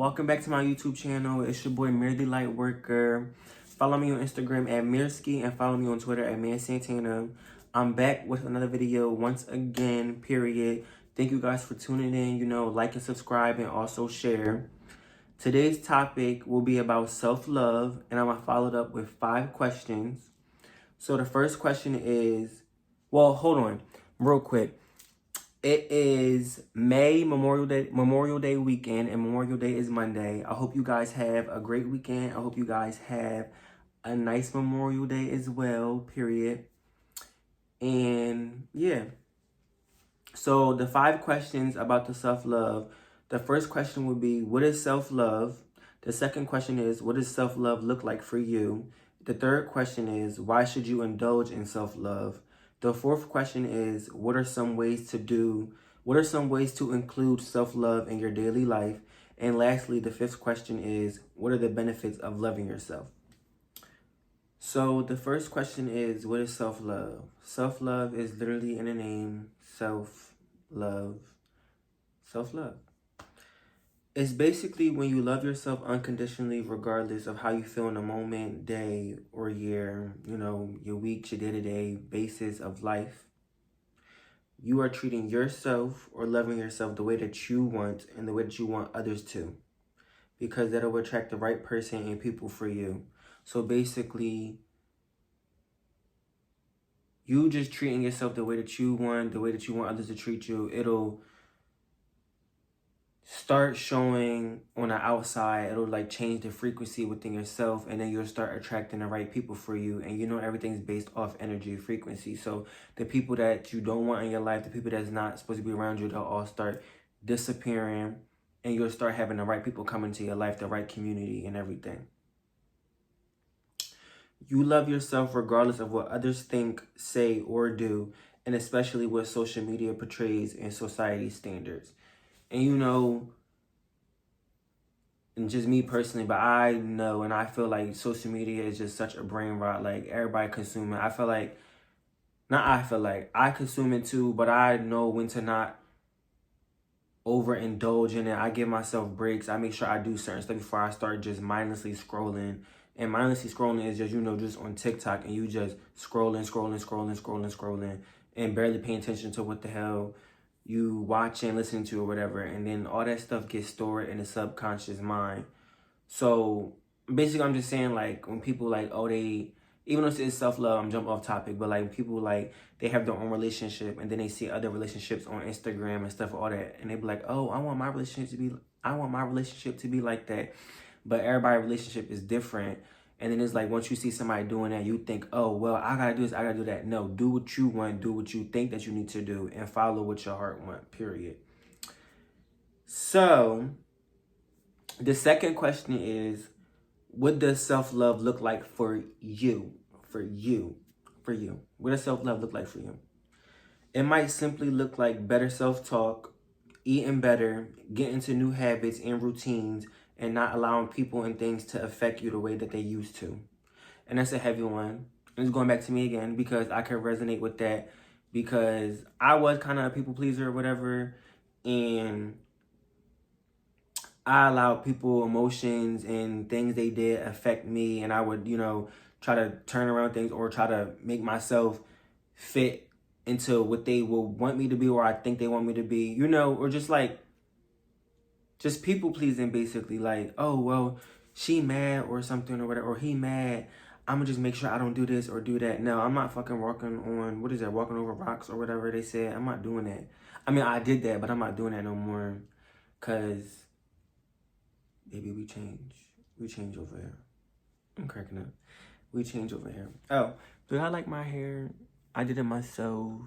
Welcome back to my YouTube channel. It's your boy Merely Lightworker. Follow me on Instagram at Mirski and follow me on Twitter at Man Santana. I'm back with another video once again, period. Thank you guys for tuning in. Like and subscribe and also share. Today's topic will be about self-love, and I'm going to follow it up with 5 questions. So the first question is, well, hold on real quick. It is Memorial Day weekend, and Memorial Day is Monday. I hope you guys have a great weekend. I hope you guys have a nice Memorial Day as well, period. And yeah. So the 5 questions about the self-love. The first question would be, what is self-love? The second question is, what does self-love look like for you? The third question is, why should you indulge in self-love? The fourth question is, what are some ways to include self-love in your daily life? And lastly, the fifth question is, what are the benefits of loving yourself? So the first question is, what is self-love? Self-love is literally in the name, self-love. Self-love. It's basically when you love yourself unconditionally, regardless of how you feel in the moment, day, or year, your week, your day-to-day basis of life. You are treating yourself or loving yourself the way that you want and the way that you want others to. Because that'll attract the right person and people for you. So basically, you just treating yourself the way that you want others to treat you, it'll start showing on the outside. It'll like change the frequency within yourself, and then you'll start attracting the right people for you. And everything's based off energy, frequency. So the people that you don't want in your life, the people that's not supposed to be around you, they'll all start disappearing, and you'll start having the right people come into your life, the right community and everything. You love yourself regardless of what others think, say, or do, and especially what social media portrays and society standards. And and just me personally, but I know and I feel like social media is just such a brain rot. Like, everybody consuming. I consume it too, but I know when to not overindulge in it. I give myself breaks. I make sure I do certain stuff before I start just mindlessly scrolling. And mindlessly scrolling is just, just on TikTok, and you just scrolling, and barely paying attention to what the hell you watching, listening to, or whatever. And then all that stuff gets stored in the subconscious mind. So basically, I'm just saying, like, when people like, even though it's self-love, I'm jumping off topic, but like people like, they have their own relationship, and then they see other relationships on Instagram and stuff, all that, and they be like, oh, I want my relationship to be like that. But everybody's relationship is different. And then it's like, once you see somebody doing that, you think, oh, well, I gotta do this, I gotta do that. No, do what you want, do what you think that you need to do, and follow what your heart wants, period. So the second question is, what does self-love look like for you? For you. What does self-love look like for you? It might simply look like better self-talk, eating better, getting into new habits and routines, and not allowing people and things to affect you the way that they used to. And that's a heavy one. And it's going back to me again, because I can resonate with that, because I was kind of a people pleaser or whatever, and I allowed people, emotions, and things they did affect me, and I would, try to turn around things or try to make myself fit into what they will want me to be, or I think they want me to be, or just people pleasing, basically. Like, oh, well, she mad or something or whatever, or he mad, I'm gonna just make sure I don't do this or do that. No, I'm not fucking walking over rocks or whatever they said. I'm not doing that. I mean, I did that, but I'm not doing that no more, because baby, we change. We change over here. I'm cracking up. We change over here. Oh, do I like my hair? I did it myself.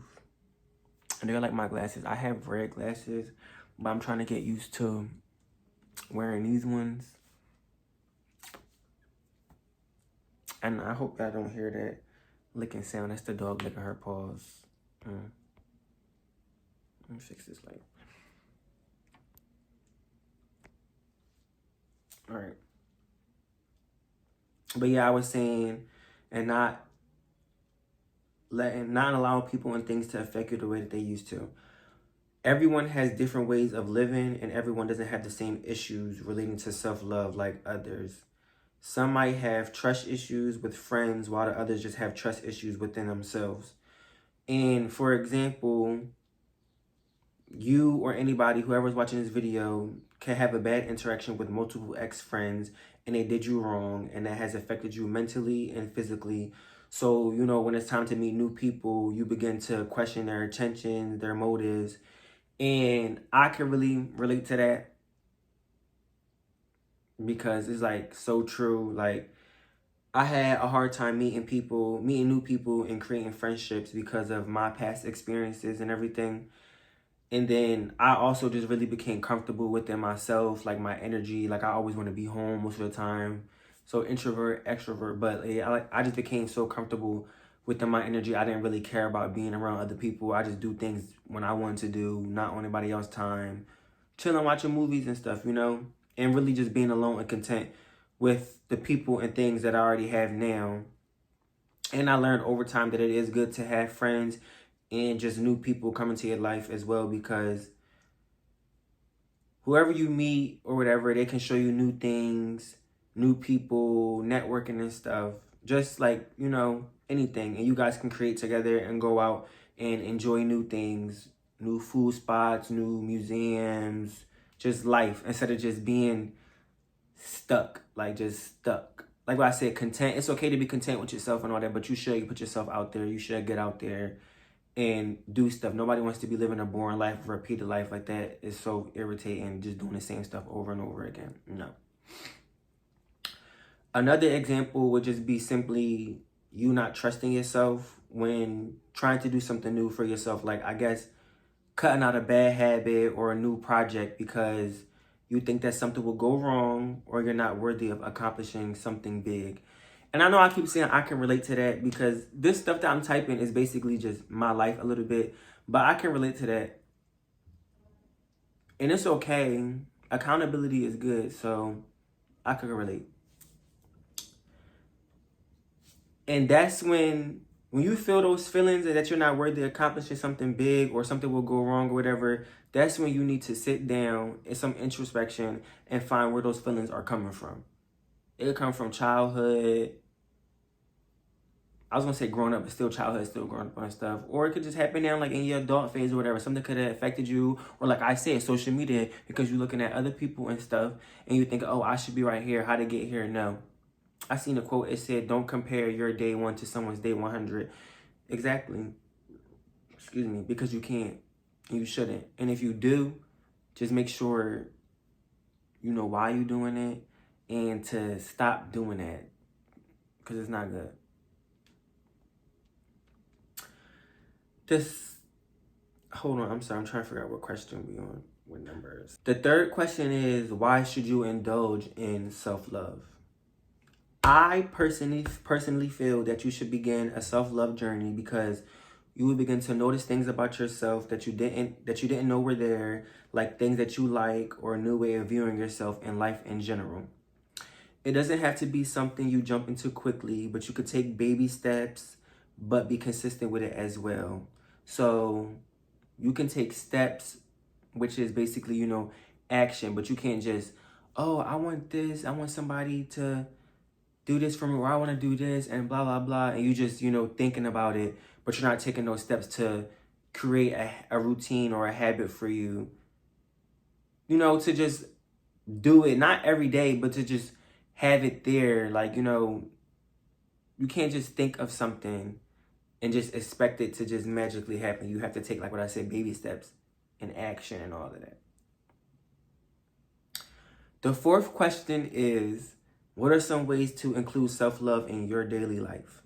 And do I like my glasses? I have red glasses, but I'm trying to get used to wearing these ones. And I hope y'all don't hear that licking sound. That's the dog licking her paws. Let me fix this light. All right. But yeah, I was saying, and not allowing people and things to affect you the way that they used to. everyone has different ways of living, and everyone doesn't have the same issues relating to self-love like others. Some might have trust issues with friends, while the others just have trust issues within themselves. And for example, you or anybody, whoever's watching this video, can have a bad interaction with multiple ex-friends and they did you wrong, and that has affected you mentally and physically. So, you know, when it's time to meet new people, you begin to question their intentions, their motives. And I can really relate to that because it's like so true. Like, I had a hard time meeting new people and creating friendships because of my past experiences and everything. And then I also just really became comfortable within myself, like my energy. Like, I always want to be home most of the time. So introvert, extrovert, but yeah, I just became so comfortable within my energy. I didn't really care about being around other people. I just do things when I wanted to do, not on anybody else's time. Chilling, watching movies and stuff, you know, and really just being alone and content with the people and things that I already have now. And I learned over time that it is good to have friends and just new people come into your life as well, because whoever you meet or whatever, they can show you new things, new people, networking and stuff. Just like, you know, anything. And you guys can create together and go out and enjoy new things, new food spots, new museums, just life, instead of just being stuck, like just stuck. Like what I said, content. It's okay to be content with yourself and all that, but you should put yourself out there. You should get out there and do stuff. Nobody wants to be living a boring life, repeated life like that. It's so irritating, just doing the same stuff over and over again. No. Another example would just be simply you not trusting yourself when trying to do something new for yourself. Like, I guess, cutting out a bad habit or a new project because you think that something will go wrong or you're not worthy of accomplishing something big. And I know I keep saying I can relate to that because this stuff that I'm typing is basically just my life a little bit, but I can relate to that. And it's okay. Accountability is good, so I can relate. And that's when you feel those feelings that you're not worthy of accomplishing something big or something will go wrong or whatever, that's when you need to sit down in some introspection and find where those feelings are coming from. It come from childhood. I was gonna say growing up, but still childhood, still growing up on stuff. Or it could just happen now, like in your adult phase or whatever. Something could have affected you. Or like I said, social media, because you're looking at other people and stuff and you think, oh, I should be right here. How to get here? No. I seen a quote. It said, don't compare your day 1 to someone's day 100. Exactly. Excuse me. Because you can't. And you shouldn't. And if you do, just make sure you know why you're doing it and to stop doing that. Because it's not good. Hold on, I'm sorry, I'm trying to figure out what question we on, what numbers. The third question is, why should you indulge in self-love? I personally feel that you should begin a self-love journey because you will begin to notice things about yourself that you didn't know were there, like things that you like or a new way of viewing yourself and life in general. It doesn't have to be something you jump into quickly, but you could take baby steps, but be consistent with it as well. So you can take steps, which is basically, you know, action, but you can't just, oh, I want this. I want somebody to do this for me, or I want to do this and blah, blah, blah. And you just, you know, thinking about it, but you're not taking those steps to create a routine or a habit for you, you know, to just do it, not every day, but to just have it there. Like, you know, you can't just think of something and just expect it to just magically happen. You have to take, like what I said, baby steps and action and all of that. The fourth question is, what are some ways to include self-love in your daily life?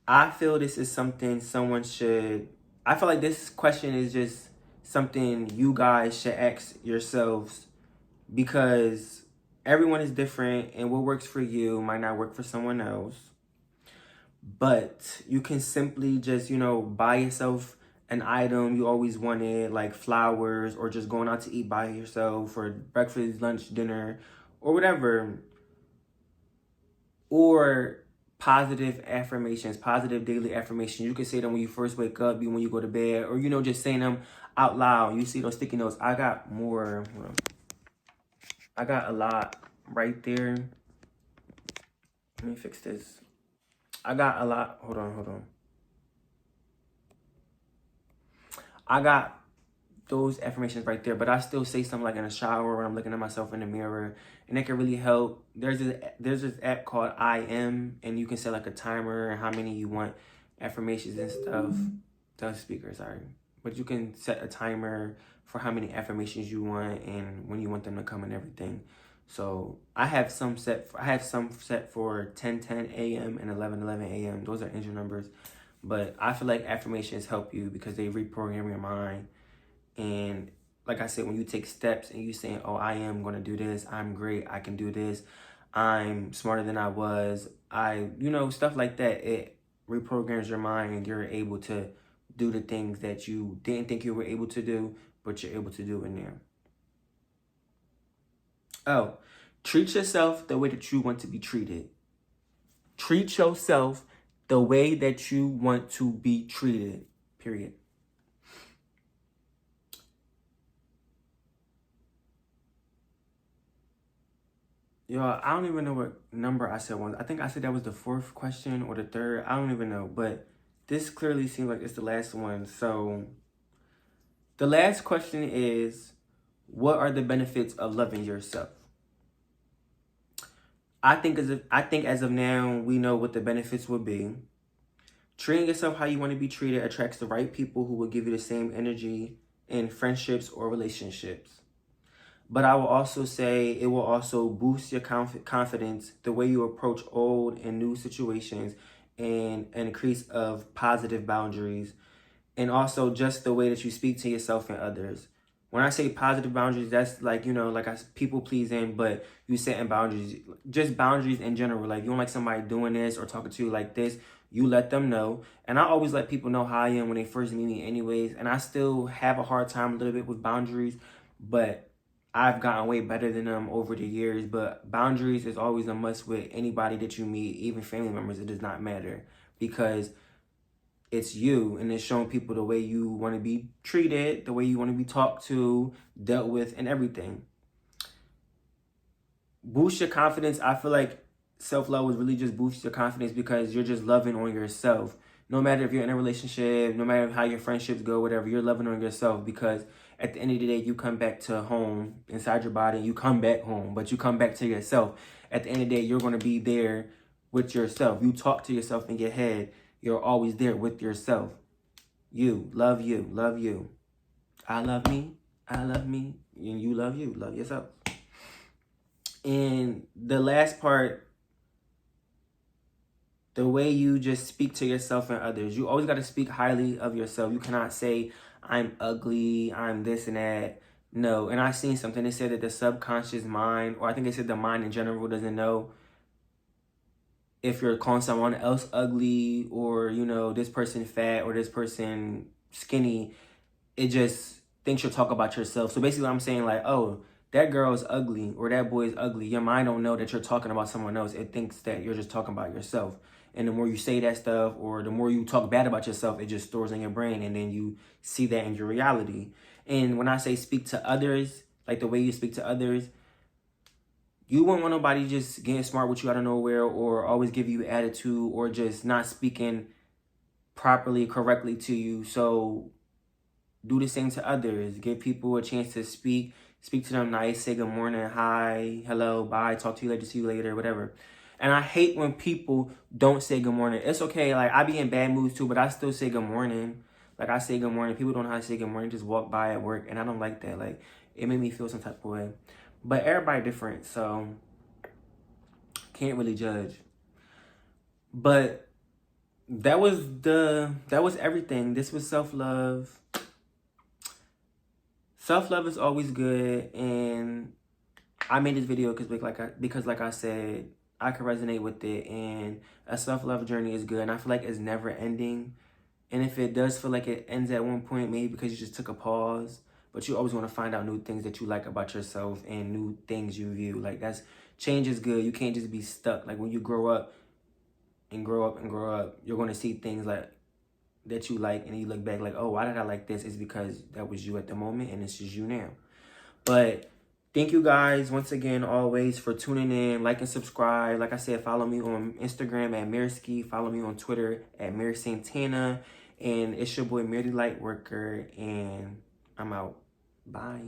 I feel this is something I feel like this question is just something you guys should ask yourselves, because everyone is different and what works for you might not work for someone else. But you can simply just, you know, buy yourself an item you always wanted, like flowers, or just going out to eat by yourself for breakfast, lunch, dinner, or whatever. Or positive affirmations, positive daily affirmations. You can say them when you first wake up, when you go to bed, or, you know, just saying them out loud. You see those sticky notes. I got more. I got a lot right there. Let me fix this. I got a lot. Hold on. I got those affirmations right there, but I still say something like in a shower when I'm looking at myself in the mirror, and it can really help. There's this app called I Am, and you can set like a timer and how many you want affirmations and stuff. The speaker, sorry, but you can set a timer for how many affirmations you want and when you want them to come and everything. So I have some set. I have some set for 10:10 a.m. and 11:11 a.m. Those are angel numbers, but I feel like affirmations help you because they reprogram your mind. And like I said, when you take steps and you saying, oh, I am going to do this. I'm great. I can do this. I'm smarter than I was. Stuff like that. It reprograms your mind and you're able to do the things that you didn't think you were able to do, but you're able to do in there. Oh, treat yourself the way that you want to be treated. Treat yourself the way that you want to be treated, period. Yo, I don't even know what number I said once. I think I said that was the 4th question or the 3rd. I don't even know. But this clearly seems like it's the last one. So the last question is, what are the benefits of loving yourself? I think as of now, we know what the benefits would be. Treating yourself how you want to be treated attracts the right people who will give you the same energy in friendships or relationships. But I will also say it will also boost your confidence, the way you approach old and new situations, and an increase of positive boundaries. And also just the way that you speak to yourself and others. When I say positive boundaries, that's like, people pleasing, but you setting boundaries, just boundaries in general. Like, you don't like somebody doing this or talking to you like this, you let them know. And I always let people know how I am when they first meet me anyways. And I still have a hard time a little bit with boundaries, but I've gotten way better than them over the years. But boundaries is always a must with anybody that you meet, even family members. It does not matter because it's you, and it's showing people the way you want to be treated, the way you want to be talked to, dealt with, and everything. Boost your confidence. I feel like self-love is really just boost your confidence because you're just loving on yourself. No matter if you're in a relationship, no matter how your friendships go, whatever, you're loving on yourself because at the end of the day, you come back to home inside your body. You come back home, but you come back to yourself. At the end of the day, you're going to be there with yourself. You talk to yourself in your head. You're always there with yourself. You, love you, love you. I love me, and you, love yourself. And the last part, the way you just speak to yourself and others. You always got to speak highly of yourself. You cannot say, I'm ugly, I'm this and that. No, and I seen something that said that the subconscious mind, or I think they said the mind in general doesn't know if you're calling someone else ugly or, this person fat or this person skinny. It just thinks you'll talk about yourself. So basically I'm saying like, oh, that girl is ugly or that boy is ugly. Your mind don't know that you're talking about someone else. It thinks that you're just talking about yourself. And the more you say that stuff or the more you talk bad about yourself, it just stores in your brain. And then you see that in your reality. And when I say speak to others, like the way you speak to others, you won't want nobody just getting smart with you out of nowhere or always give you attitude or just not speaking properly, correctly to you. So do the same to others. Give people a chance to speak. Speak to them nice. Say good morning, hi, hello, bye, talk to you later, see you later, whatever. And I hate when people don't say good morning. It's okay. Like, I be in bad moods too, but I still say good morning. Like, I say good morning. People don't know how to say good morning. Just walk by at work. And I don't like that. Like, it made me feel some type of way. But everybody different, so can't really judge. But that was everything. This was self-love. Self-love is always good, and I made this video because like I said, I can resonate with it, and a self-love journey is good, and I feel like it's never ending. And if it does feel like it ends at one point, maybe because you just took a pause, but you always want to find out new things that you like about yourself and new things you view. Like, change is good. You can't just be stuck. Like, when you grow up, and grow up, you're going to see things like that you like, and you look back like, oh, why did I like this? It's because that was you at the moment, and this is you now. But thank you guys once again, always, for tuning in. Like and subscribe. Like I said, follow me on Instagram at Mirski. Follow me on Twitter at Mir Santana. And it's your boy, Mir the Lightworker. And I'm out. Bye.